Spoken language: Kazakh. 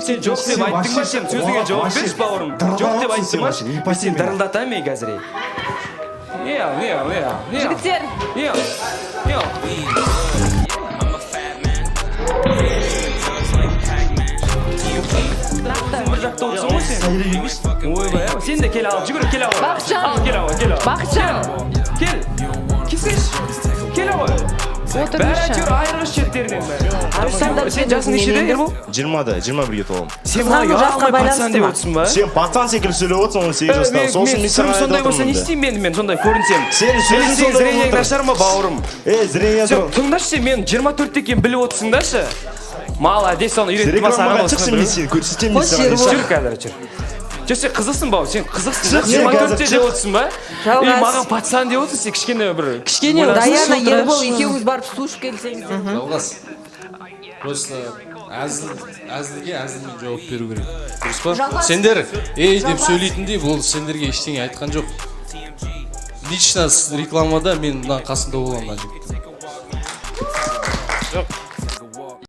Сен жоқ деп айттың ба, сен сөзіңе жауап берші бауырым. Жоқ деп айттың ба? Сен дырылдатамын мен қазір. Жігіттер. Бір жақта отырсың ғой сен. Ойбай, сен де кел ал, жүгір, кел ал. Бақытжан. Кел ал. Бақытжан. Кел. Кел ал. Бәрі әйтеуір айырғыш шеттерінен бәрі. Сен жасың нешеде, Ербол? 20'da, 21'ge толым. Сен маған ұялмай пацан деп отырсың ба? Сен пацан секілді сөйлеп отырсың 18 жаста. Сосын мен саған сондай айтып болса не отырмын. істеймін мен сондай көрінсем? Сен сөзің сондай зрениең болып нашар ма, бауырым? Зрение Сен тұр. тыңдашы, мен 24-те екенін біліп отырсыңдашы. Молодец, соны үйретіп Рекламаға шықшы мен сені көрсетемін мен саған. Жүр қазір, жүр. Сен қызықсың бауыр, сен қызықсың. Сен 24-те деп отырсың ба? Жалғас. Маған пацан деп отырсың, сен кішкене бір... Кішкене Даяна, Ербол екеуіңіз барып су ішіп келсеңіздер. Жалғас. Просто әзілге әзілмен жауап беру керек. Дұрыс па? Сендер деп сөйлейтіндей бұл сендерге ештеңе айтқан жоқ. Лично рекламада мен мына қасында боламын. Жоқ.